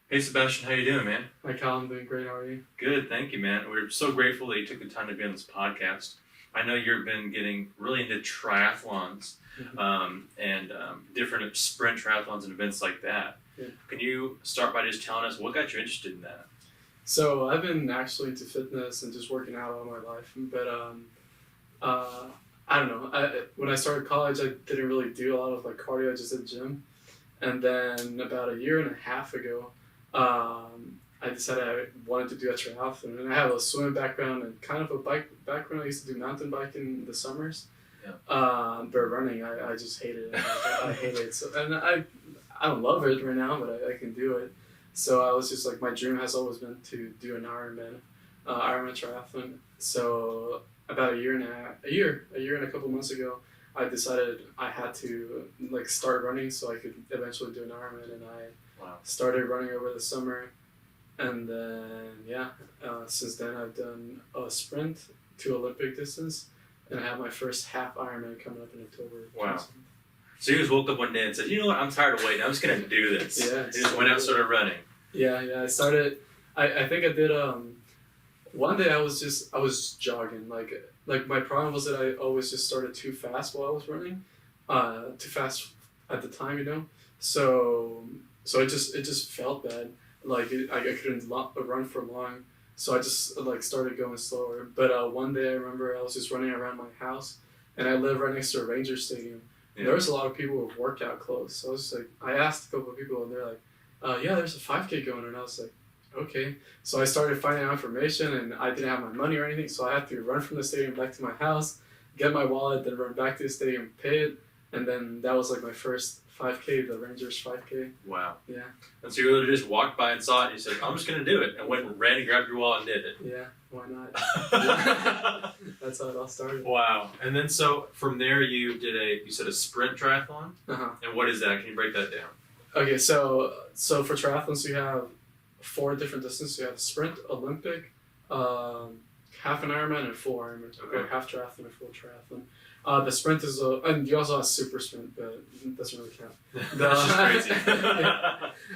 Hey Sebastian, how you doing, man? Hi, Kyle. I'm doing great. How are you? Good, thank you, man. We're so grateful that you took the time to be on this podcast. I know you've been getting really into triathlons and different sprint triathlons and events like that. Yeah. Can you start by just telling us what got you interested in that? So I've been actually into fitness and just working out all my life, but I don't know. When I started college, I didn't really do a lot of cardio. I just did gym, and then about a year and a half ago, I decided I wanted to do a triathlon. And I have a swimming background and kind of a bike background. I used to do mountain biking in the summers. Yeah. But running, I just hated it. I hate it. So, and I don't love it right now, but I can do it. So I was just my dream has always been to do an Ironman triathlon. So about a year and a couple months ago, I decided I had to start running so I could eventually do an Ironman, and I started running over the summer, and then since then I've done a sprint to Olympic distance, and I have my first half Ironman coming up in October. Wow. So you just woke up one day and said, you know what, I'm tired of waiting, I'm just going to do this. Yeah. You just went out and started running. Yeah, I started, I think I did, one day I was jogging, my problem was that I always just started too fast while I was running, too fast at the time, so it just felt bad, I couldn't run for long, so I just started going slower, but one day I remember I was just running around my house, and I live right next to a Ranger Stadium. Yeah. There was a lot of people with workout clothes, so I was I asked a couple of people, and they're like, yeah, there's a 5K going, and I was like, okay. So I started finding out information, and I didn't have my money or anything, so I had to run from the stadium back to my house, get my wallet, then run back to the stadium, pay it, and then that was my first 5K, the Rangers 5K. Wow. Yeah. And so you literally just walked by and saw it, and you said, I'm just going to do it, and went and ran and grabbed your wallet and did it. Yeah, why not? That's how it all started. Wow. And then so from there you said a sprint triathlon? Uh-huh. And what is that? Can you break that down? Okay, so for triathlons you have 4 different distances. You have sprint, Olympic, half an Ironman, and full Ironman. Okay. Or half triathlon and full triathlon. The sprint is and you also have super sprint, but it doesn't really count. That's just crazy.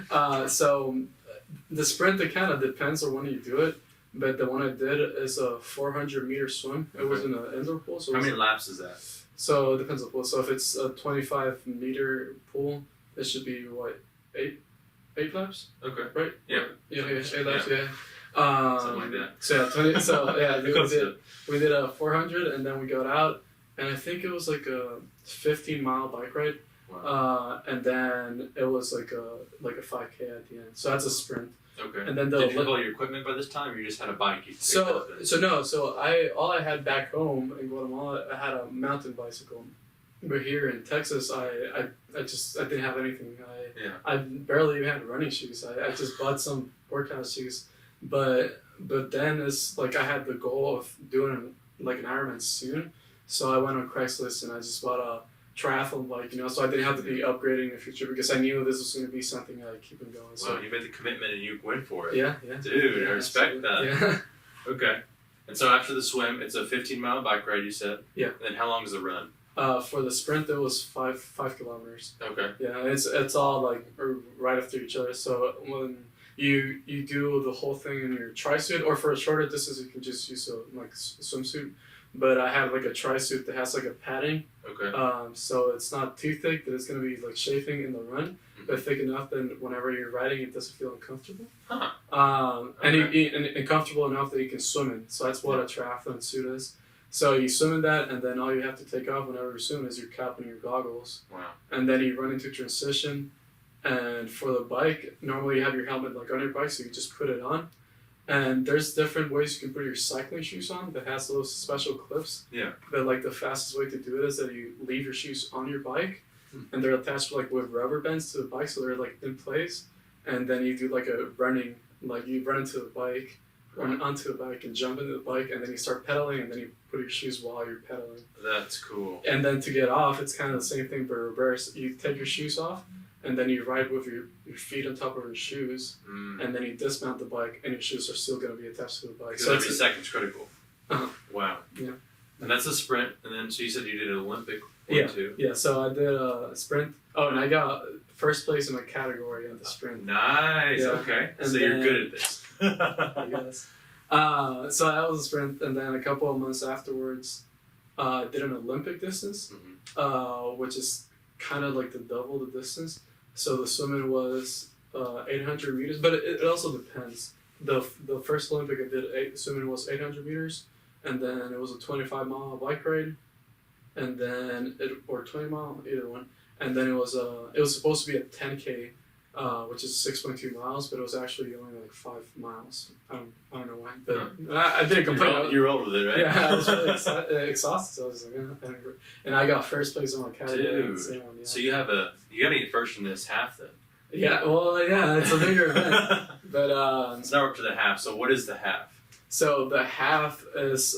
Yeah. So the sprint, it kind of depends on when you do it, but the one I did is a 400-meter swim. It was in an indoor pool. So how many laps is that? So it depends on the pool. So if it's a 25-meter pool, it should be what, 8 laps? Okay. Right? Yeah. Yeah, 8 laps. Yeah. Something like that. So yeah, 20. So yeah, we did a 400, and then we got out, and I think it was a 15-mile bike ride. Wow. And then it was a 5K at the end. So that's a sprint. Okay. And then did you have all your equipment by this time, or you just had a bike? So all I had back home in Guatemala, I had a mountain bicycle. But here in Texas, I didn't have anything. I barely even had running shoes. I just bought some workout shoes. But then it's I had the goal of doing an Ironman soon. So I went on Craigslist and I just bought a triathlon bike, so I didn't have to be upgrading in the future because I knew this was going to be something I keep on going. So you made the commitment and you went for it. Yeah. Dude, I respect absolutely. that. Yeah. Okay. And so after the swim, it's a 15-mile bike ride, you said? Yeah. And then how long is the run? For the sprint, it was 5 kilometers. Okay. Yeah, it's all right after each other. So when you do the whole thing in your tri-suit, or for a shorter distance, you can just use a swimsuit. But I have a tri-suit that has a padding. Okay. So it's not too thick that it's gonna be chafing in the run, but thick enough that whenever you're riding, it doesn't feel uncomfortable. Huh. Okay. And comfortable enough that you can swim in. So that's what a triathlon suit is. So you swim in that, and then all you have to take off whenever you swim is your cap and your goggles. Wow. And then you run into transition. And for the bike, normally you have your helmet on your bike, so you just put it on. And there's different ways you can put your cycling shoes on that has those special clips. Yeah. But the fastest way to do it is that you leave your shoes on your bike, and they're attached with rubber bands to the bike, so they're in place. And then you do a running, you run into the bike, run onto the bike and jump into the bike, and then you start pedaling, and then you put your shoes while you're pedaling. That's cool. And then to get off, it's kind of the same thing but reverse. You take your shoes off, and then you ride with your feet on top of your shoes, and then you dismount the bike, and your shoes are still going to be attached to the bike. So every second's critical. Uh-huh. Wow. Yeah. And that's a sprint, and then so you said you did an Olympic one too. Yeah, so I did a sprint. Oh, and I got first place in my category at the sprint. Nice. Yeah. Okay. And So you're then- good at this. I guess. So that was a sprint, and then a couple of months afterwards, I did an Olympic distance, which is kind of like the double the distance. So the swimming was 800 meters, but it also depends. The first Olympic I did, swimming was 800 meters, and then it was a 25-mile bike ride, and then or 20-mile, either one. And then it was supposed to be a 10K, which is 6.2 miles, but it was actually only like 5 miles. I don't know why, but I didn't complain. You're rolled with it, right? Yeah, I was really exhausted, so I was like, and I got first place in my category. Dude. So, yeah. So you gotta get first in this half then. Yeah, well, yeah, it's a bigger event, but It's now up to the half. So what is the half? so the half is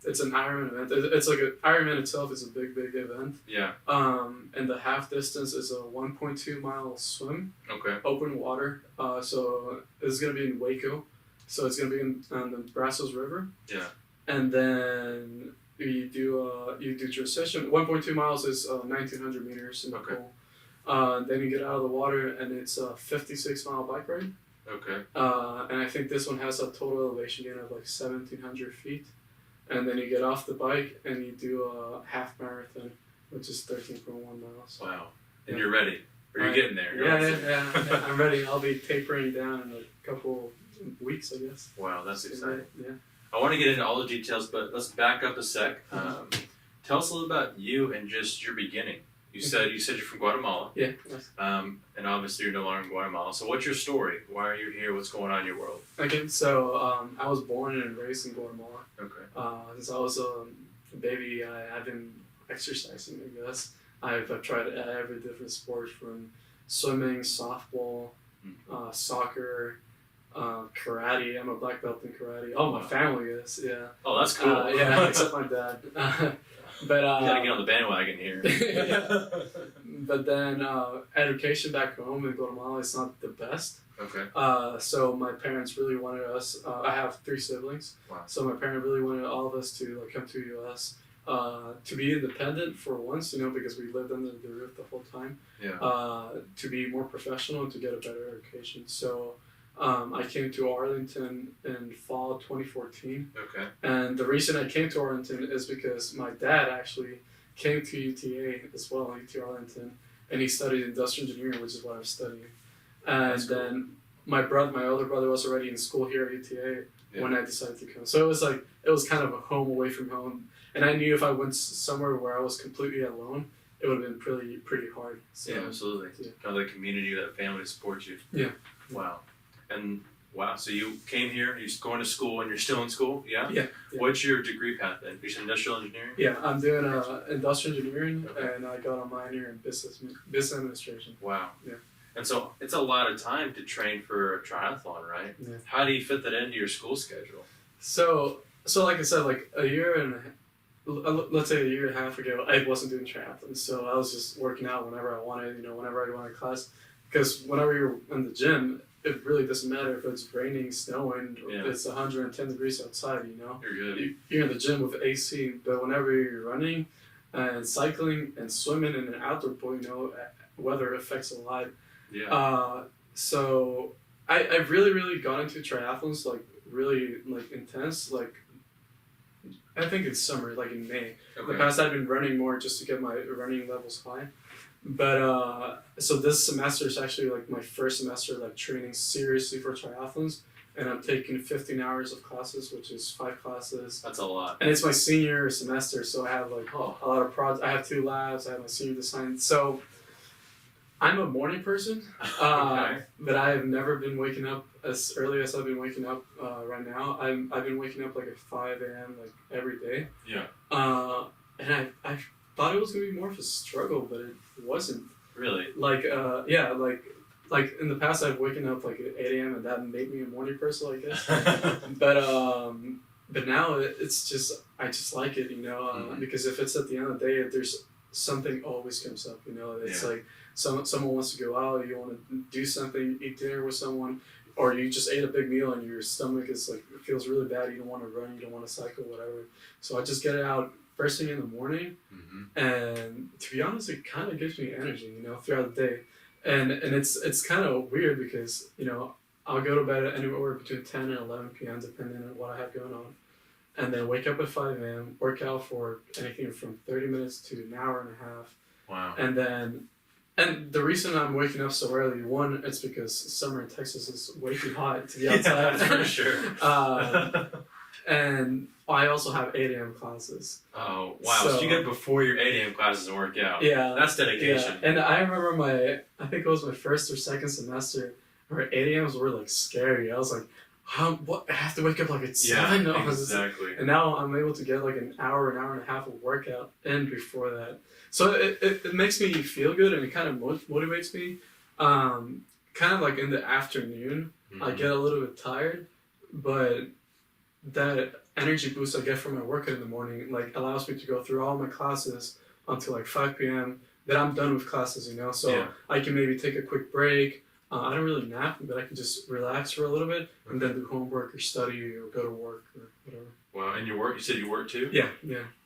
it's an Ironman event. It's like Ironman itself is a big event. Yeah. And the half distance is a 1.2 mile swim, Okay. open water. So it's gonna be in Waco, so it's gonna be in the Brazos River. Yeah. And then you do transition. 1.2 miles is 1,900 meters in the Okay. pool. Then you get out of the water, and it's a 56-mile bike ride. Okay. And I think this one has a total elevation gain of like 1,700 feet. And then you get off the bike and you do a half marathon, which is 13.1 miles. Wow. And Yeah. you're ready. Or you're getting there. You're Yeah, almost yeah. I'm ready. I'll be tapering down in a couple weeks, I guess. Wow, that's exciting. Yeah. I want to get into all the details, but let's back up a sec. Tell us a little about you and just your beginning. You said you're from Guatemala. Yeah. And obviously you're no longer in Guatemala. So what's your story? Why are you here? What's going on in your world? Okay, so I was born and raised in Guatemala. Okay. Since I was a baby, I've been exercising, I guess. I've tried every different sport from swimming, softball, soccer, karate. I'm a black belt in karate. Oh, my family is, yeah. Oh, that's cool. Yeah, except my dad. But you gotta get on the bandwagon here. Yeah. But then education back home in Guatemala is not the best. Okay. So my parents really wanted us. I have 3 siblings. Wow. So my parents really wanted all of us to come to U.S. To be independent for once, because we lived under the roof the whole time. Yeah. To be more professional and to get a better education. So I came to Arlington in fall 2014. Okay. And the reason I came to Arlington is because my dad actually came to UTA as well, UT Arlington, and he studied industrial engineering, which is what I was studying. And That's cool. then my older brother was already in school here at UTA when I decided to come. So it was kind of a home away from home. And I knew if I went somewhere where I was completely alone, it would have been pretty hard. So, Yeah, absolutely. Yeah. Kind of the community, that family supports you. Yeah. Wow. And wow, so you came here, you're going to school, and you're still in school, yeah? Yeah. What's your degree path then? You said industrial engineering? Yeah, I'm doing industrial engineering, Okay. and I got a minor in business administration. Wow. Yeah. And so it's a lot of time to train for a triathlon, right? Yeah. How do you fit that into your school schedule? So like I said, like let's say a year and a half ago, I wasn't doing triathlon, so I was just working out whenever I wanted, whenever I wanted class. Because whenever you're in the gym, it really doesn't matter if it's raining, snowing, or Yeah. it's 110 degrees outside, You're good. You're in the gym with AC, but whenever you're running and cycling and swimming in an outdoor pool, weather affects a lot. Yeah. So I really got into triathlons, like really like intense, like I think it's summer, like in May. In the Okay. past I've been running more just to get my running levels high. But so this semester is actually like my first semester like training seriously for triathlons, and I'm taking 15 hours of classes, which is 5 classes. That's a lot. And it's my senior semester, so I have like a lot of I have 2 labs, I have my senior design. So I'm a morning person, Okay. but I have never been waking up as early as I've been waking up right now. I've been waking up like at 5 a.m. like every day. Yeah. And I thought it was gonna be more of a struggle, but it wasn't. Really? Like like in the past I've waken up like at 8 a.m. and that made me a morning person, I guess. But now it's just I just like it, because if it's at the end of the day, there's something always comes up, It's Yeah. like someone wants to go out, you want to do something, eat dinner with someone, or you just ate a big meal and your stomach is like it feels really bad. You don't want to run, you don't want to cycle, whatever. So I just get it out first thing in the morning, Mm-hmm. and to be honest, it kind of gives me energy, throughout the day. and it's kind of weird because I'll go to bed anywhere between 10 and 11 p.m. depending on what I have going on, and then wake up at 5 a.m. work out for anything from 30 minutes to an hour and a half. Wow. And the reason I'm waking up so early, one, it's because summer in Texas is way too hot to be outside. Yeah, for sure. And I also have 8 a.m. classes. Oh, wow. So you get up before your 8 a.m. classes and work out. Yeah. That's dedication. Yeah. And I remember I think it was my first or second semester, where 8 a.m.s were like scary. I was like, what? I have to wake up like at 7? Yeah, exactly. And now I'm able to get like an hour and a half of workout in before that. So it makes me feel good, and it kind of motivates me. Kind of like in the afternoon, I get a little bit tired, but that energy boost I get from my workout in the morning like allows me to go through all my classes until like 5 p.m. Then I'm done with classes, so I can maybe take a quick break. I don't really nap, but I can just relax for a little bit and then do homework or study or go to work or whatever. Wow, and you said you work too? Yeah.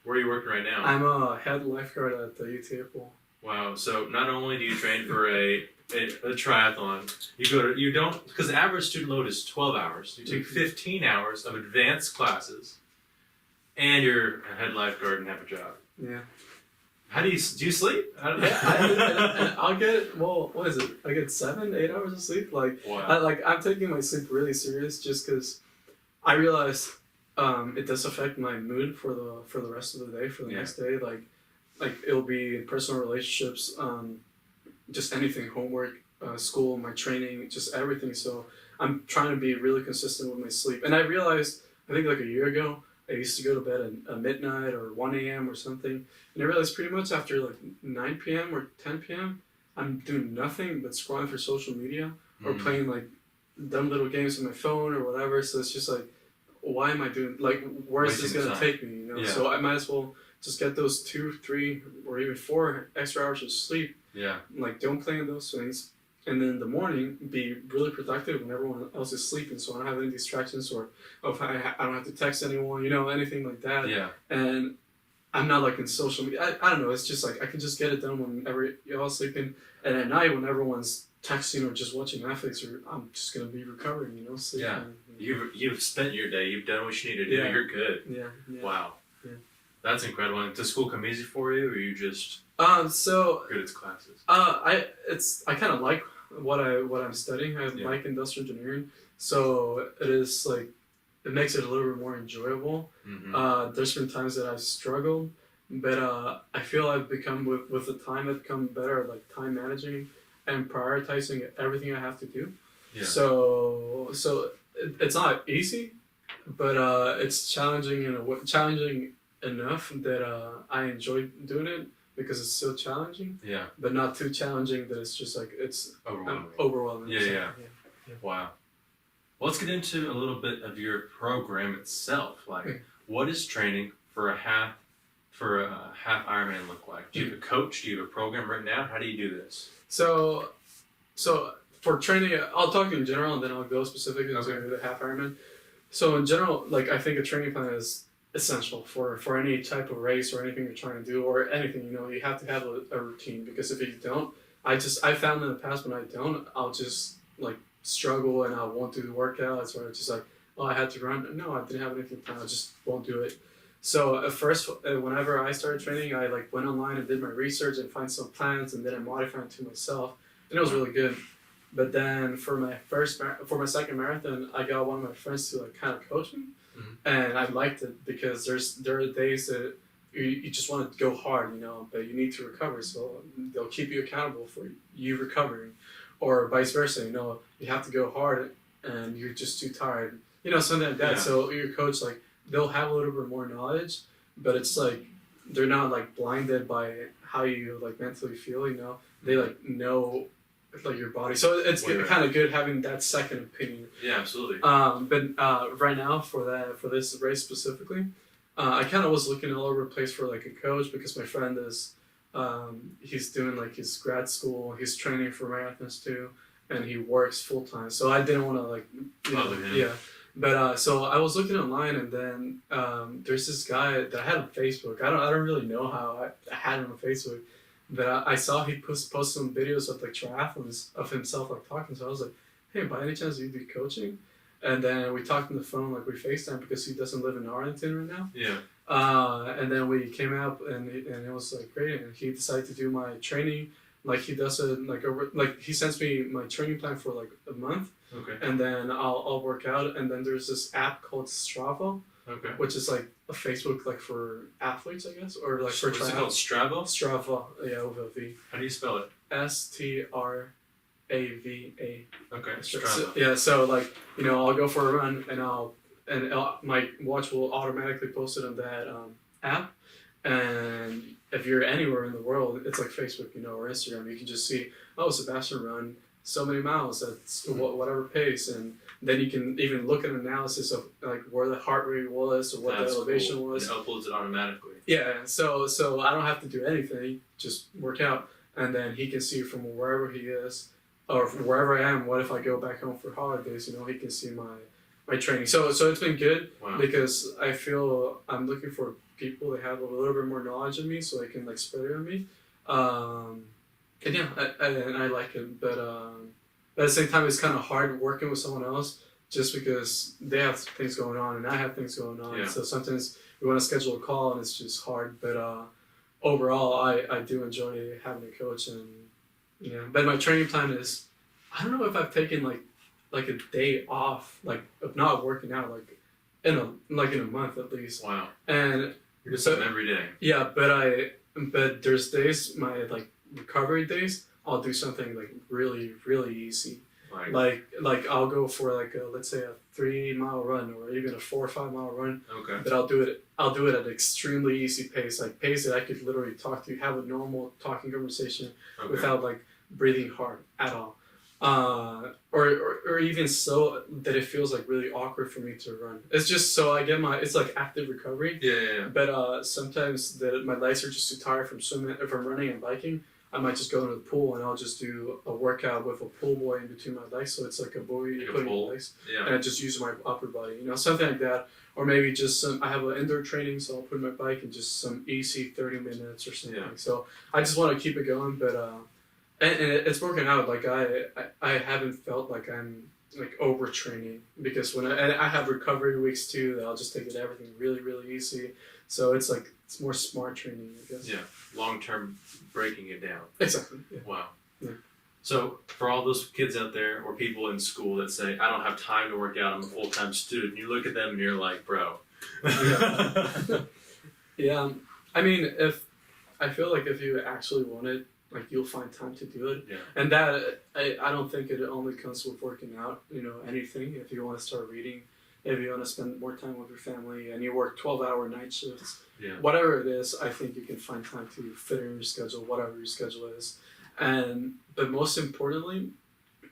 Where are you working right now? I'm a head lifeguard at the UT pool. Wow, so not only do you train for a triathlon, because the average student load is 12 hours. You take 15 hours of advanced classes, and you're a head lifeguard and have a job. Yeah. How do you sleep? I'll get, what is it? I get 7, 8 hours of sleep. Wow. I'm taking my sleep really serious just because I realize it does affect my mood for the rest of the day, for the next day. Like it'll be personal relationships, just anything, homework, school, my training, just everything. So I'm trying to be really consistent with my sleep. And I realized, I think like a year ago, I used to go to bed at midnight or 1 a.m. or something. And I realized pretty much after like 9 p.m. or 10 p.m., I'm doing nothing but scrolling for social media or playing like dumb little games on my phone or whatever. So it's just like, why am I doing, like, where is this going to take me? Yeah. So I might as well just get those 2, 3, or even 4 extra hours of sleep. Yeah. Like, don't play in those things. And then in the morning, be really productive when everyone else is sleeping, so I don't have any distractions or I don't have to text anyone, anything like that. Yeah. And I'm not like in social media. I don't know. It's just like I can just get it done whenever you're all sleeping. And at night, when everyone's texting or just watching Netflix, I'm just gonna be recovering, sleeping. Yeah. You've spent your day. You've done what you need to do. Yeah. You're good. Yeah. Wow. Yeah. That's incredible. And does school come easy for you, or are you just so good at classes? I kind of like what I'm studying. I like industrial engineering, so it is like it makes it a little bit more enjoyable. Mm-hmm. There's been times that I've struggled, but I feel I've become with the time I've become better at like time managing and prioritizing everything I have to do. Yeah. So it's not easy, but it's challenging challenging enough that I enjoy doing it because it's so challenging. Yeah. But not too challenging that it's just like it's overwhelming. So, Yeah. Wow. Well, let's get into a little bit of your program itself. Like, what is training for a half Ironman look like? Do you have a coach? Do you have a program written out? How do you do this? So for training, I'll talk in general and then I'll go specifically to the half Ironman. So in general, like I think a training plan is essential for any type of race or anything you're trying to do or anything. You have to have a routine, because if you don't, I found in the past when I don't, I'll just like struggle and I won't do the workouts, or it's just like, oh, I had to run. No, I didn't have anything planned. I just won't do it. So at first, whenever I started training, I like went online and did my research and find some plans, and then I modified it to myself, and it was really good. But then for my second marathon, I got one of my friends to like kind of coach me, and I liked it because there are days that you just want to go hard, but you need to recover. So they'll keep you accountable for you recovering, or vice versa. You have to go hard and you're just too tired. Something like that. Yeah. So your coach, like, they'll have a little bit more knowledge, but it's like they're not like blinded by how you like mentally feel. They like know like your body. So it's kind of good having that second opinion. Yeah, absolutely. But right now for this race specifically, I kind of was looking all over the place for like a coach, because my friend is he's doing like his grad school, he's training for marathons too, and he works full time. So I didn't want to like But so I was looking online, and then there's this guy that I had on Facebook. I don't really know how I had him on Facebook, But I saw he post some videos of like triathlons of himself like talking. So I was like, hey, by any chance you'd be coaching? And then we talked on the phone, like we FaceTime because he doesn't live in Arlington right now. Yeah. And then we came out and it was like great. And he decided to do my training. Like he does it like he sends me my training plan for like a month. Okay. And then I'll work out. And then there's this app called Strava. Okay. Which is like a Facebook like for athletes, I guess, or like for What's it called? Strava? Strava, yeah, with a V. How do you spell it? Strava. Okay. So, Strava. yeah, so like I'll go for a run and my watch will automatically post it on that app, and if you're anywhere in the world, it's like Facebook, or Instagram. You can just see, oh, Sebastian run so many miles at whatever pace, and then you can even look at an analysis of like where the heart rate was or what the elevation was. It uploads it automatically. Yeah, so I don't have to do anything, just work out, and then he can see from wherever he is or from wherever I am. What if I go back home for holidays? He can see my training. So it's been good. Wow. Because I feel I'm looking for people that have a little bit more knowledge than me, so they can like spread it on me. And yeah, I like it, but at the same time, it's kind of hard working with someone else just because they have things going on and I have things going on. Yeah. So sometimes we want to schedule a call and it's just hard. But overall, I do enjoy having a coach, and But my training plan is, I don't know if I've taken like a day off, like of not working out, like in a month at least. Wow. And you're just doing every day. Yeah, but there's days, my like recovery days, I'll do something like really, really easy. Like I'll go for like let's say a 3-mile run or even a 4 or 5 mile run. Okay. But I'll do it at an extremely easy pace, like pace that I could literally talk to, have a normal talking conversation without like breathing hard at all. Or even so that it feels like really awkward for me to run. It's just so I get it's like active recovery. Yeah. But sometimes my legs are just too tired from swimming, from running and biking. I might just go into the pool and I'll just do a workout with a pull buoy in between my legs, so it's like a buoy you put in your legs, and I just use my upper body, something like that. Or maybe just I have an indoor training, so I'll put my bike in just some easy 30 minutes or something. Yeah. So I just want to keep it going, but and it's working out. Like I haven't felt like I'm like overtraining, because when I have recovery weeks too, that I'll just take everything really, really easy. So it's like it's more smart training, I guess. Yeah, long term breaking it down. Exactly. Yeah. Wow. Yeah. So for all those kids out there or people in school that say, I don't have time to work out, I'm a full-time student, you look at them and you're like, bro. Yeah. Yeah. I mean, I feel like if you actually want it, like you'll find time to do it. Yeah. And that I don't think it only comes with working out. Anything. If you want to start reading, if you want to spend more time with your family, and you work 12-hour night shifts, whatever it is, I think you can find time to fit in your schedule, whatever your schedule is. But most importantly,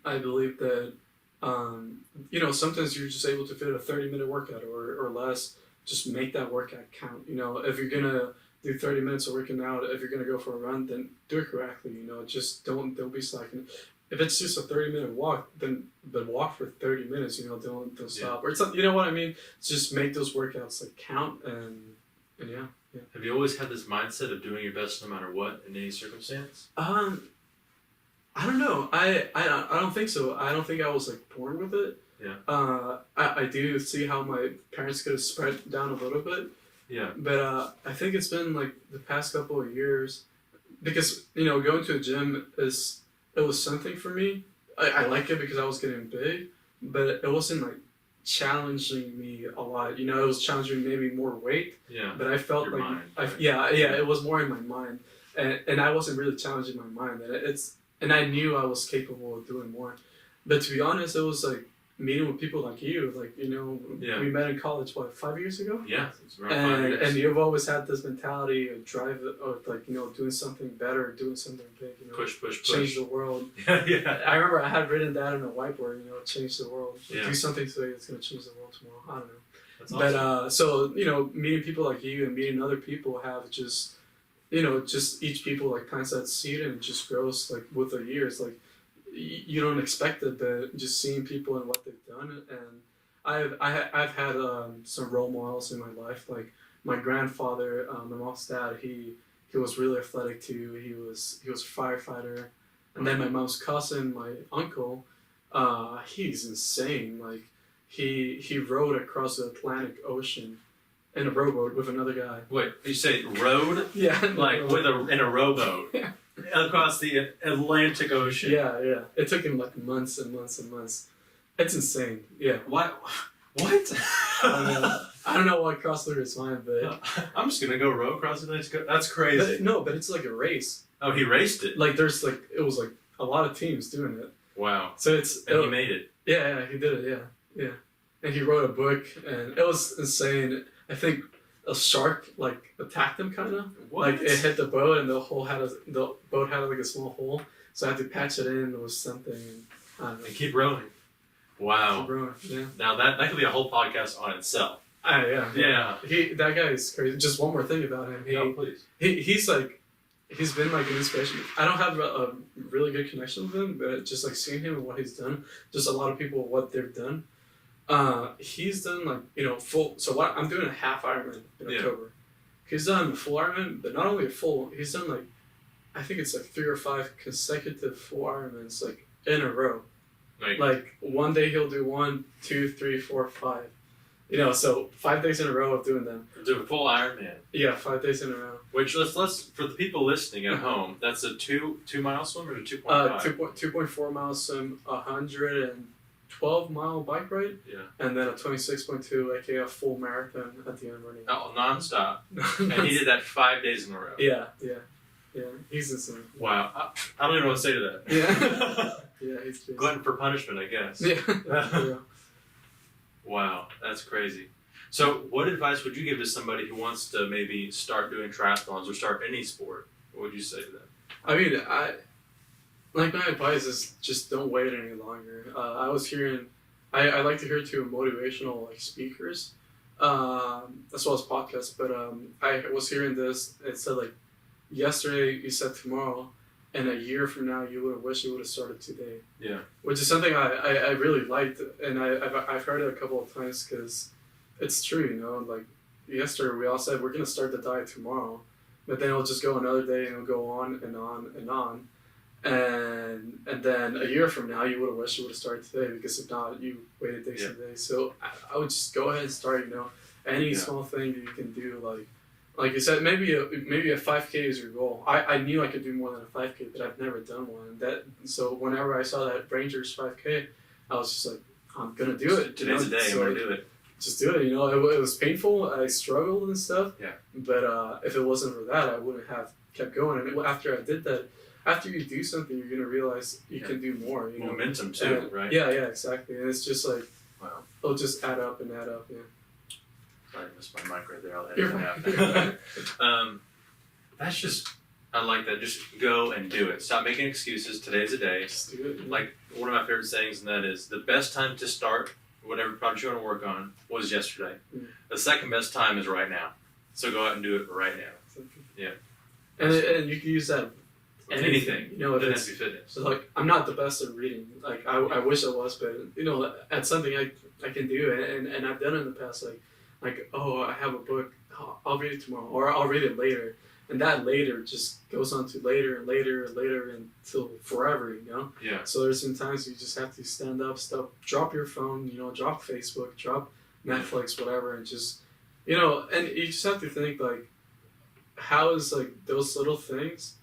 I believe that sometimes you're just able to fit a 30-minute workout or less. Just make that workout count. If you're gonna do 30 minutes of working out, if you're gonna go for a run, then do it correctly. Just don't be slacking. If it's just a 30-minute walk, then walk for 30 minutes. Don't stop. Or it's not, you know what I mean? Just make those workouts like count, and yeah. Have you always had this mindset of doing your best no matter what in any circumstance? I don't know. I don't think so. I don't think I was like born with it. Yeah. I do see how my parents could have spread down a little bit. Yeah. But I think it's been like the past couple of years, because going to a gym it was something for me. I like it because I was getting big, but it wasn't like challenging me a lot. It was challenging maybe more weight. Yeah. But I felt your like mind, right? it was more in my mind, and I wasn't really challenging my mind, and I knew I was capable of doing more. But to be honest, it was like meeting with people like you, we met in college, 5 years ago? Yeah, it's around 5 years. And you've always had this mentality of drive, of doing something better, doing something big, push, change the world. Yeah. I remember I had written that on a whiteboard, change the world. Yeah. Do something today that's going to change the world tomorrow. I don't know. That's awesome. But, so, meeting people like you and meeting other people have just, just each people like plants that seed and it just grows like with the years. Like, you don't expect it, but just seeing people and what they've done. And I've had some role models in my life, like my grandfather, my mom's dad. He he was really athletic too. He was a firefighter, and then my mom's cousin, my uncle, he's insane. Like he rowed across the Atlantic Ocean in a rowboat with another guy. Wait, you say rowed? Yeah, Like in a rowboat Yeah. across the Atlantic Ocean. Yeah. It took him like months and months and months. It's insane. Yeah. What? I don't know what crossed through his mind, but I'm just gonna go row across the Atlantic. That's crazy. but it's like a race. Oh, he raced it. Like it was like a lot of teams doing it. Wow. So he made it. Yeah, he did it. Yeah. And he wrote a book, and it was insane. I think a shark like attacked him, kind of. What? Like it hit the boat, and the boat had like a small hole, so I had to patch it in or something. And I don't know. And keep rowing. Wow. Keep rowing, yeah. Now that could be a whole podcast on itself. Yeah. That guy is crazy. Just one more thing about him. Please. He's been like an inspiration. I don't have a really good connection with him, but just like seeing him and what he's done, just a lot of people what they've done. He's done like full. So what I'm doing a half Ironman in October. He's done a full Ironman, but not only a full. He's done like I think it's like 3 or 5 consecutive full Ironmans like in a row. Like one day he'll do 1, 2, 3, 4, 5. So 5 days in a row of doing them. Do a full Ironman. Yeah, 5 days in a row. Which let's for the people listening at home, that's a 2-mile swim or a 2.5? 2.4 mile swim, 112-mile bike ride, and then a 26.2, aka a full marathon at the end running. Oh, nonstop. And he did that 5 days in a row. Yeah. He's insane. Wow, I don't even know what to say to that. Yeah. Yeah, he's crazy. Glutton for punishment, I guess. Yeah. Wow, that's crazy. So, what advice would you give to somebody who wants to maybe start doing triathlons or start any sport? What would you say to them? I mean, my advice is just don't wait any longer. I was hearing, I like to hear to motivational speakers, as well as podcasts. But I was hearing this. It said yesterday you said tomorrow, and a year from now you would have wished you would have started today. Yeah. Which is something I really liked, and I've heard it a couple of times because it's true. Like yesterday we all said we're gonna start the diet tomorrow, but then it'll just go another day and it'll go on and on and on. And then a year from now, you would have wished you would have started today, because if not, you waited days and days. So I would just go ahead and start. Any small thing that you can do, like you said, maybe a 5K is your goal. I knew I could do more than a 5K, but I've never done one. So whenever I saw that Rangers 5K, I was just like, I'm gonna do it. Today's the day. I'm gonna do it. Just do it. It was painful. I struggled and stuff. Yeah. But if it wasn't for that, I wouldn't have kept going. And after I did that. After you do something, you're gonna realize you can do more. Momentum too, right? Yeah, exactly. And it's just wow. It'll just add up and add up. Yeah. Sorry, I missed my mic right there. I'll edit it out. That's just, I like that. Just go and do it. Stop making excuses. Today's a day. Just do it. Like one of my favorite sayings, and that is the best time to start whatever project you want to work on was yesterday. Mm. The second best time is right now. So go out and do it right now. Exactly. Yeah. And you can use that. Anything. If it has to be fitness. So I'm not the best at reading. I wish I was, but at something I can do, and I've done it in the past. Oh, I have a book. I'll read it tomorrow, or I'll read it later, and that later just goes on to later and later and later until forever. Yeah. So there's some times you just have to stand up, drop your phone. Drop Facebook, drop Netflix, whatever, and just and you just have to think how is those little things.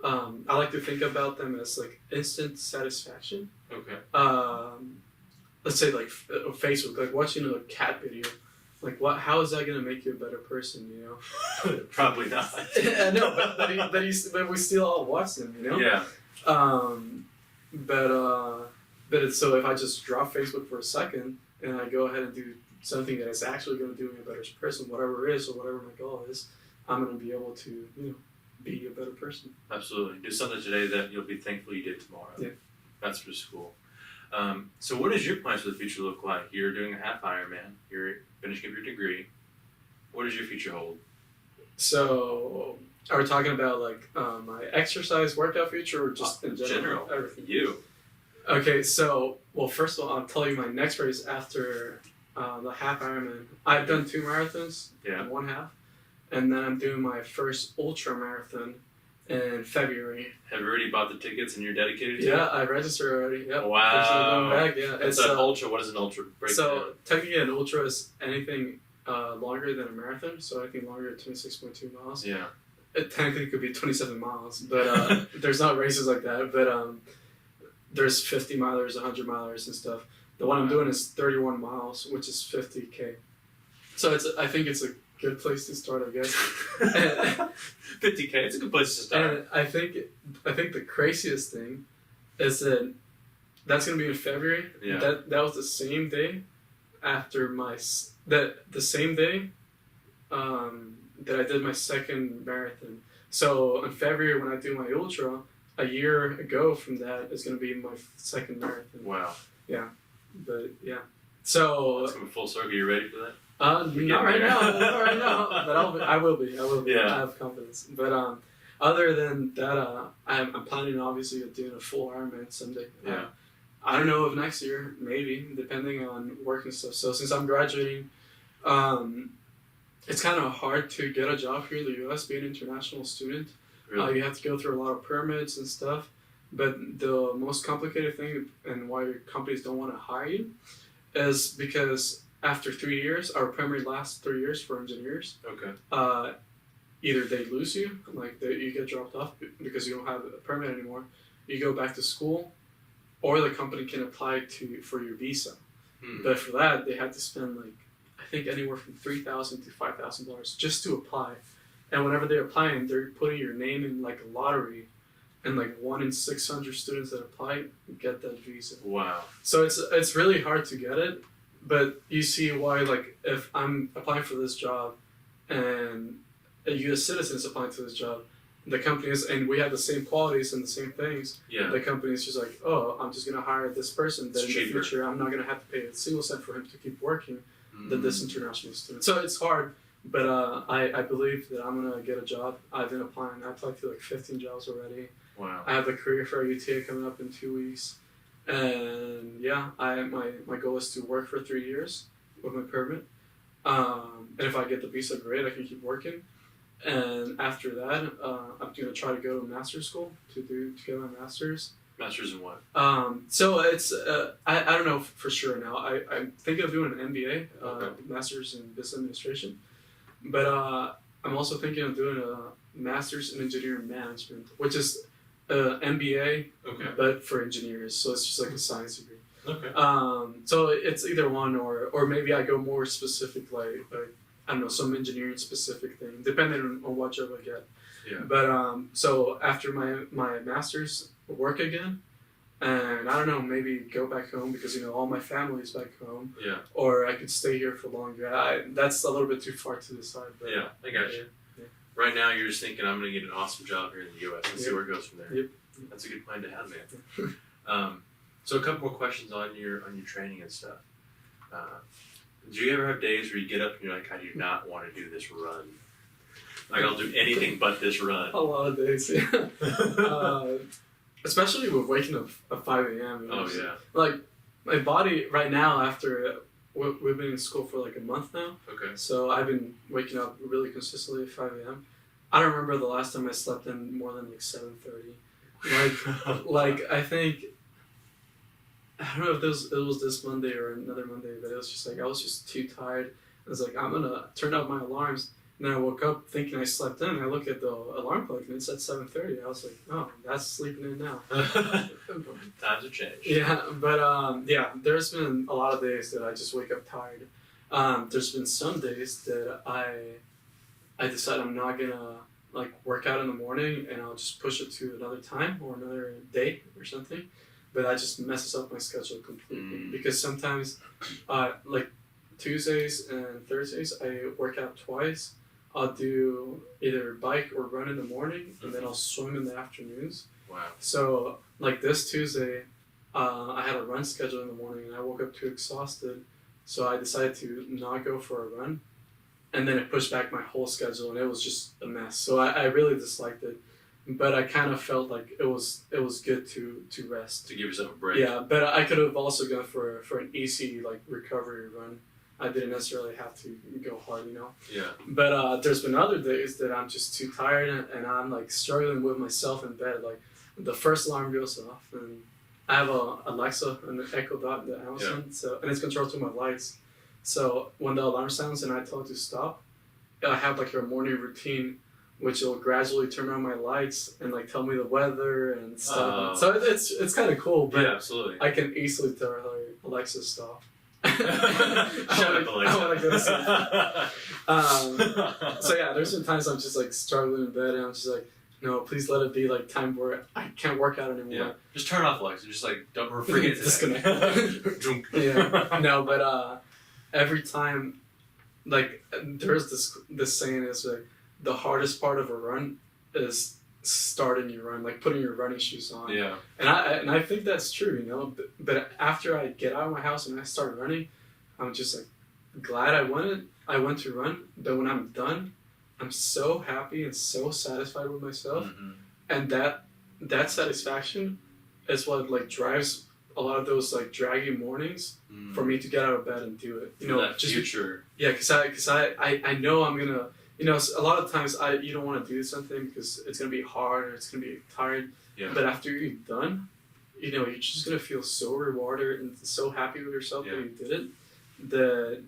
I like to think about them as instant satisfaction. Okay. Let's say Facebook, watching a cat video. How is that gonna make you a better person? Probably not. No, but we still all watch them. Yeah. But it's so if I just drop Facebook for a second and I go ahead and do something that is actually gonna do me a better person, whatever it is or whatever my goal is, I'm gonna be able to be a better person. Absolutely. Do something today that you'll be thankful you did tomorrow. Yeah. That's just cool. So what does your plans for the future look like? You're doing a half Ironman. You're finishing up your degree. What does your future hold? So are we talking about my exercise workout future, or just in general? Everything? You. Okay, so first of all, I'll tell you my next race after the half Ironman. I've done 2 marathons. Yeah. And 1 half. and then I'm doing my first ultra marathon in February. Have you already bought the tickets and you're dedicated to it? Yeah, I registered already. Yep. Wow. There's no going back. Yeah. It's an ultra. What is an ultra? Break So technically, an ultra is anything longer than a marathon. So anything longer than 26.2 miles. Yeah. It technically could be 27 miles, but there's not races like that. But there's 50 milers, 100 milers, and stuff. The one I'm doing is 31 miles, which is 50K. So I think it's a good place to start, I guess. 50K. It's a good place to start. And I think the craziest thing is that that's gonna be in February. Yeah. That was the same day after the same day that I did my second marathon. So in February when I do my ultra, a year ago from that is gonna be my second marathon. Wow. Yeah. But yeah. So It's coming full circle. You ready for that? not right now. Not right now. But I will be. Yeah. I have confidence. But other than that, I'm planning obviously on doing a full Ironman someday. Yeah. I don't know if next year, maybe, depending on work and stuff. So since I'm graduating, it's kind of hard to get a job here in the U.S. being an international student. Really? You have to go through a lot of permits and stuff. But the most complicated thing and why companies don't want to hire you is because after 3 years, our permit lasts 3 years for engineers. Okay. Either they lose you, like you get dropped off because you don't have a permit anymore. You go back to school, or the company can apply for your visa. But for that, they had to spend I think anywhere from $3,000 to $5,000 just to apply. And whenever they're applying, they're putting your name in a lottery, and 1 in 600 students that apply get that visa. Wow. So it's really hard to get it, but you see why if I'm applying for this job, and a U.S. citizen is applying to this job, the companies, and we have the same qualities and the same things. Yeah. The company is just oh, I'm just gonna hire this person. Then It's in the cheaper. future, I'm not gonna have to pay a single cent for him to keep working than this international student. So it's hard, but I believe that I'm gonna get a job. I've been applying. I applied to 15 jobs already. Wow. I have a career fair UTA coming up in 2 weeks, and yeah, my goal is to work for 3 years with my permit. And if I get the visa, great, I can keep working. And after that, I'm gonna try to go to master's school to get my master's. Masters in what? So it's I don't know for sure now. I'm thinking of doing an MBA, Okay. Master's in Business Administration, but I'm also thinking of doing a Master's in Engineering Management, which is MBA, Okay. but for engineers. So it's just a science degree. Okay. So it's either one or maybe I go more specific, like I don't know, some engineering specific thing, depending on what job I get. Yeah. But so after my master's, work again, and I don't know, maybe go back home because all my family is back home, Yeah. or I could stay here for longer. That's a little bit too far to decide. But Yeah. I got you. Yeah. Right now, you're just thinking, I'm going to get an awesome job here in the U.S. and see Yep. where it goes from there. Yep. That's a good plan to have, man. So a couple more questions on your training and stuff. Do you ever have days where you get up and you're like, I do not want to do this run? I'll do anything but this run. A lot of days, yeah. Especially with waking up at 5 a.m. Oh, yeah. My body right now, after we've been in school for a month now, Okay. so I've been waking up really consistently at 5 a.m. I don't remember the last time I slept in more than 7:30. I think, I don't know if it was this Monday or another Monday, but it was just I was just too tired. I was I'm gonna turn out my alarms. And then I woke up thinking I slept in, and I look at the alarm clock and it's at 7:30. I was oh, that's sleeping in now. Times have changed. Yeah, but there's been a lot of days that I just wake up tired. There's been some days that I decide I'm not gonna work out in the morning, and I'll just push it to another time or another day or something. But that just messes up my schedule completely because sometimes, Tuesdays and Thursdays, I work out twice. I'll do either bike or run in the morning, and then I'll swim in the afternoons. Wow. So, this Tuesday, I had a run schedule in the morning, and I woke up too exhausted, so I decided to not go for a run, and then it pushed back my whole schedule, and it was just a mess. So I really disliked it, but I kind of felt like it was good to rest. To give yourself a break. Yeah, but I could have also gone for an easy recovery run. I didn't necessarily have to go hard, you know. Yeah. But there's been other days that I'm just too tired and I'm like struggling with myself in bed. Like the first alarm goes off and I have a Alexa and an Echo Dot that Amazon, so and it's controlled through my lights. So when the alarm sounds and I tell it to stop, I have like a morning routine, which will gradually turn on my lights and like tell me the weather and stuff. So it's kind of cool. But yeah, absolutely. I can easily tell her, Alexa, stop. Shut up, Alexa. I want to go to sleep. So yeah, there's been times I'm just like struggling in bed and I'm just like, no, please let it be like time where I can't work out anymore. Yeah. Just turn off Alexa. Just like don't forget to disconnect. Yeah. No, but every time, like there's this saying is like the hardest part of a run is starting your run, like putting your running shoes on. Yeah. And I think that's true, you know. But after I get out of my house and I start running, I'm just like glad I went to run. But when I'm done, I'm so happy and so satisfied with myself, and that satisfaction is what like drives a lot of those like draggy mornings for me to get out of bed and do it. You know, that just future. Yeah, because I know I'm gonna. You know, a lot of times you don't want to do something because it's gonna be hard or it's gonna be tired. Yeah. But after you're done, you know, you're just gonna feel so rewarded and so happy with yourself that you did it. That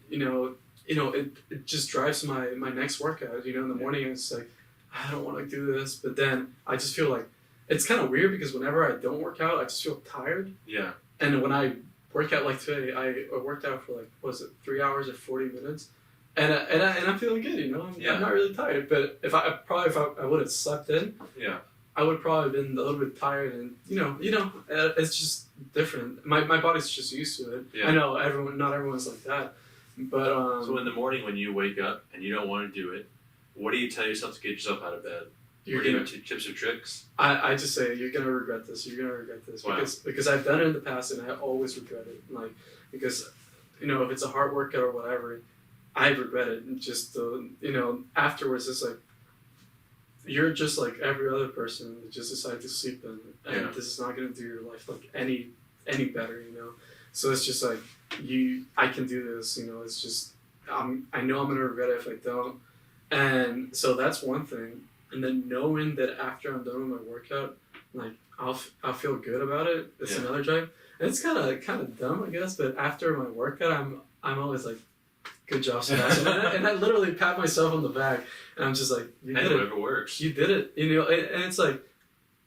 it just drives my next workout. You know, in the morning it's like I don't want to do this, but then I just feel like it's kind of weird because whenever I don't work out, I just feel tired. Yeah. And when I work out like today, I worked out for like 3 hours or 40 minutes. And I'm feeling good, you know. I'm not really tired, but if I would have slept in, I would probably been a little bit tired, and you know, it's just different. My body's just used to it. Yeah. I know not everyone's like that, but So in the morning when you wake up and you don't want to do it, what do you tell yourself to get yourself out of bed? Or do you have tips or tricks? I just say you're gonna regret this. You're gonna regret this because I've done it in the past and I always regret it. Like because you know if it's a hard workout or whatever. I regret it, and just afterwards it's like you're just like every other person that just decided to sleep in, and this is not going to do your life like any better, you know. So it's just like I can do this, you know. It's just I know I'm going to regret it if I don't, and so that's one thing. And then knowing that after I'm done with my workout, like I'll feel good about it. It's another drive. And it's kind of dumb, I guess, but after my workout, I'm always like. Good job, Sebastian. and I literally pat myself on the back, and I'm just like, you did it. Whatever works. You did it. You know, and it's like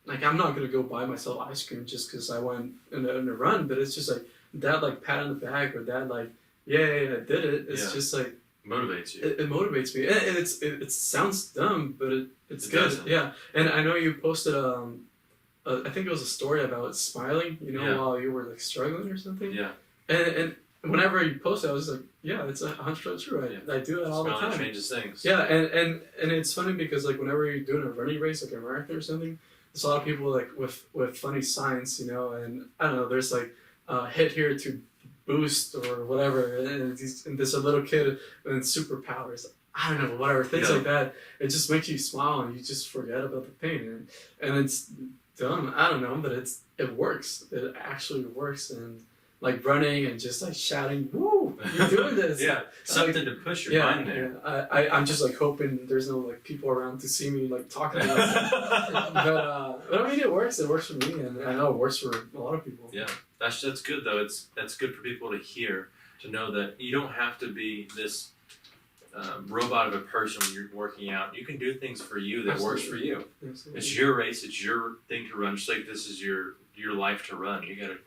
I'm not gonna go buy myself ice cream just because I went in a run, but it's just like that, like pat on the back or that, like, yay, I did it. It's just like motivates you. It motivates me, and it sounds dumb, but it's good. Doesn't. Yeah, and I know you posted I think it was a story about smiling, you know, while you were like struggling or something. Yeah. And whenever you post it, I was like, yeah, it's 100% true. I do that all the time. Changes things. Yeah, and it's funny because like whenever you're doing a running race, like a marathon or something, there's a lot of people like with funny signs, you know, and I don't know, there's like hit here to boost or whatever, and there's a little kid with superpowers. I don't know, whatever, things like that. It just makes you smile and you just forget about the pain, and it's dumb. I don't know, but it works. It actually works, and. Like running and just like shouting, "Woo! You're doing this!" Something to push your mind there. Yeah. I'm just like hoping there's no like people around to see me like talking about it. But I mean, it works. It works for me, and I know it works for a lot of people. Yeah, that's good though. That's good for people to hear, to know that you don't have to be this robot of a person when you're working out. You can do things for you that works for you. Absolutely. It's your race. It's your thing to run. Just like this is your life to run. You gotta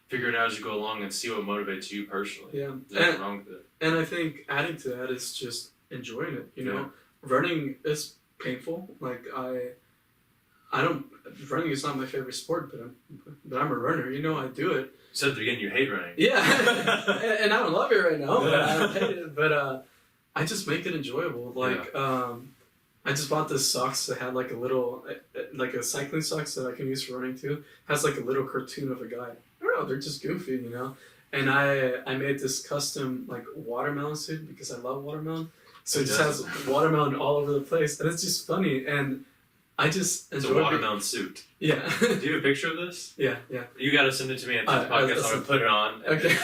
figure it out as you go along and see what motivates you personally. Yeah. There's nothing wrong with it. And I think adding to that is just enjoying it. You know, running is painful. Like running is not my favorite sport, but I'm a runner. You know, I do it. So again, you hate running. Yeah, and I don't love it right now. But I hate it. But I just make it enjoyable. Like I just bought this socks that had like a little, like a cycling socks that I can use for running too. It has like a little cartoon of a guy. I don't know, they're just goofy, you know. And I made this custom like watermelon suit because I love watermelon. So it just has watermelon all over the place, and it's just funny. And I just It's enjoy a watermelon suit. Yeah. Do you have a picture of this? Yeah. You got to send it to me after the podcast. I'm gonna put it on. Okay.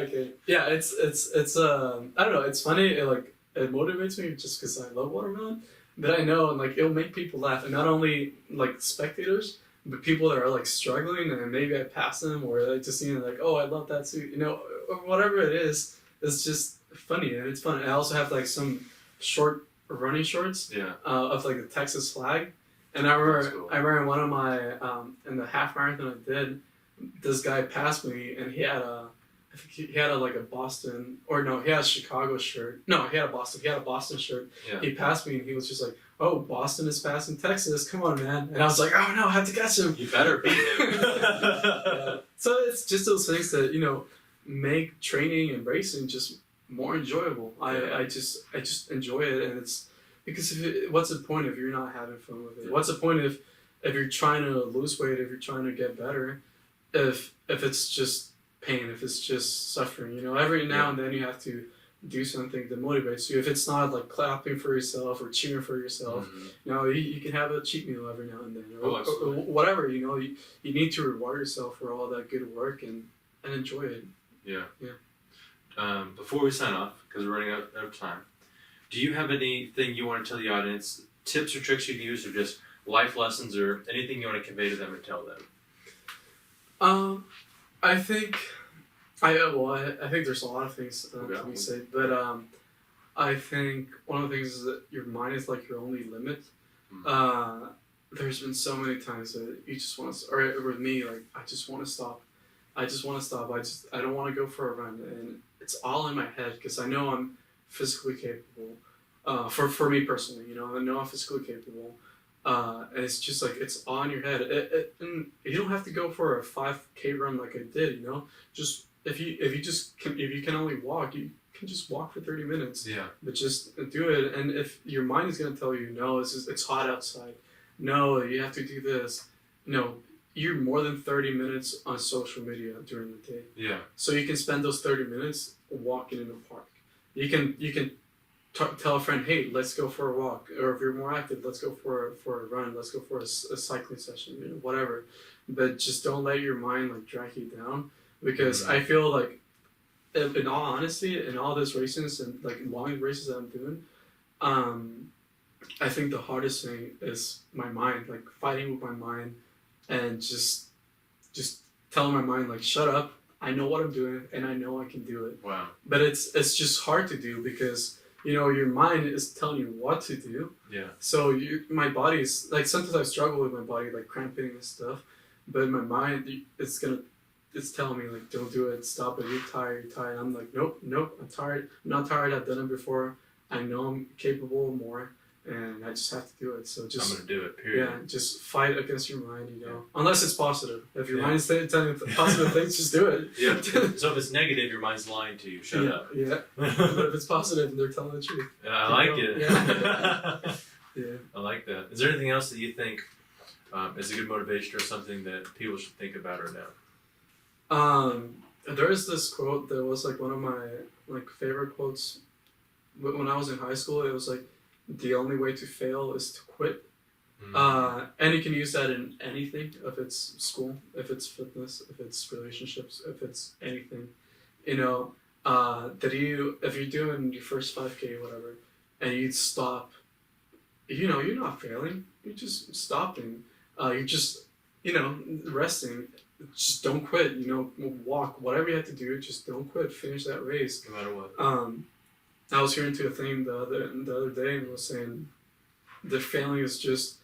Okay. Yeah, it's I don't know. It's funny. It motivates me just because I love watermelon. But I know, and like, it'll make people laugh, and not only like spectators, but people that are like struggling, and maybe I pass them, or like just seeing like, oh, I love that suit, or whatever it is. It's just funny, and it's fun. And I also have like some short running shorts, of like the Texas flag, and I remember, cool. in one of my in the half marathon I did, this guy passed me, and he had I think he had like a Boston, or no, he had a Chicago shirt. No, he had a Boston shirt. Yeah. He passed me, and he was just like, oh, Boston is passing Texas, come on, man. And I was like, oh no, I have to catch him. You better beat him. Yeah. So it's just those things that, make training and racing just more enjoyable. I just enjoy it, and it's because what's the point if you're not having fun with it? Yeah. What's the point if you're trying to lose weight, if you're trying to get better, if it's just pain, if it's just suffering? Every now and then you have to do something that motivates you. If it's not like clapping for yourself or cheering for yourself, you can have a cheat meal every now and then, or whatever. You need to reward yourself for all that good work and enjoy it. Yeah. Yeah. Before we sign off, because we're running out of time, do you have anything you want to tell the audience, tips or tricks you've used, or just life lessons, or anything you want to convey to them and tell them? I think I think there's a lot of things to be said, but I think one of the things is that your mind is like your only limit. There's been so many times that you just want to, or with me, like, I just want to stop. I don't want to go for a run, and it's all in my head because I know I'm physically capable. For me personally, I know I'm physically capable. And it's just like, it's all in your head. And you don't have to go for a 5K run like I did, just if you can only walk, you can just walk for 30 minutes. Yeah. But just do it. And if your mind is going to tell you, no, it's hot outside. No, you have to do this. No, you're more than 30 minutes on social media during the day. Yeah. So you can spend those 30 minutes walking in the park. You can tell a friend, hey, let's go for a walk. Or if you're more active, let's go for a run. Let's go for a cycling session, whatever. But just don't let your mind like drag you down, because I feel like, in all honesty, in all these races and like long races that I'm doing, I think the hardest thing is my mind, like fighting with my mind, and just telling my mind, like, shut up. I know what I'm doing, and I know I can do it. Wow. But it's just hard to do because, your mind is telling you what to do. Yeah. So my body is, like, sometimes I struggle with my body, like cramping and stuff. But my mind, it's telling me, like, don't do it, stop it, you're tired. I'm like, nope, I'm tired. I'm not tired, I've done it before. I know I'm capable of more, and I just have to do it. So I'm going to do it, period. Yeah, just fight against your mind, Unless it's positive. If your mind is telling you positive things, just do it. Yeah. So if it's negative, your mind's lying to you. Shut up. Yeah. But if it's positive, they're telling the truth. Yeah, I like it. Yeah. Yeah. I like that. Is there anything else that you think is a good motivation, or something that people should think about or know? There is this quote that was like one of my favorite quotes. When I was in high school, it was like, the only way to fail is to quit. And you can use that in anything, if it's school, if it's fitness, if it's relationships, if it's anything. That if you're doing your first 5K or whatever, and you stop, you're not failing. You're just stopping. You're just, resting. Just don't quit. Walk. Whatever you have to do, just don't quit. Finish that race. No matter what. I was hearing to a thing the other day, and it was saying that failing is just,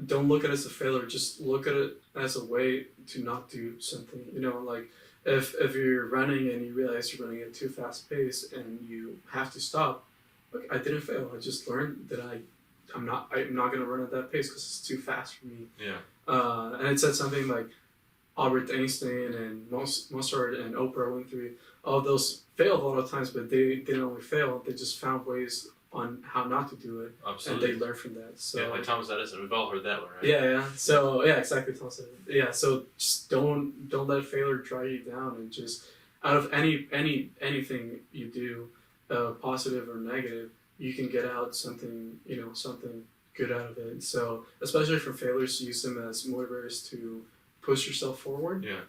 don't look at it as a failure, just look at it as a way to not do something. Like if you're running and you realize you're running at too fast pace and you have to stop, look, I didn't fail. I just learned that I'm not going to run at that pace because it's too fast for me. Yeah. And it said something like Albert Einstein and Mozart and Oprah Winfrey, all of those failed a lot of times, but they didn't only fail, they just found ways on how not to do it. Absolutely. And they learned from that. So, yeah, like Thomas Edison, we've all heard that one, right? Yeah. So, yeah, exactly, Thomas Edison. Yeah, so just don't let failure drag you down, and just out of anything you do, positive or negative, you can get out something, something good out of it. So especially for failures, use them as motivators to push yourself forward. Yeah.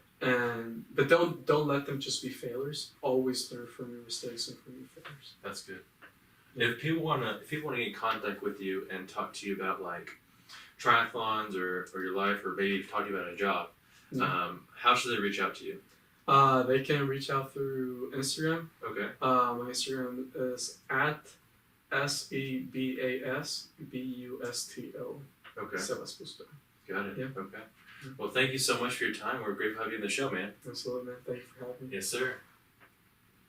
But don't let them just be failures. Always learn from your mistakes and from your failures. That's good. If people wanna get in contact with you and talk to you about like triathlons or your life or maybe talk to you about a job, how should they reach out to you? They can reach out through Instagram. Okay. My Instagram is at SEBASBUSTO. Okay. Busto. Got it. Yeah. Okay. Well, thank you so much for your time. We're grateful to have you on the show, man. Absolutely, man. Thank you for having me. Yes, sir.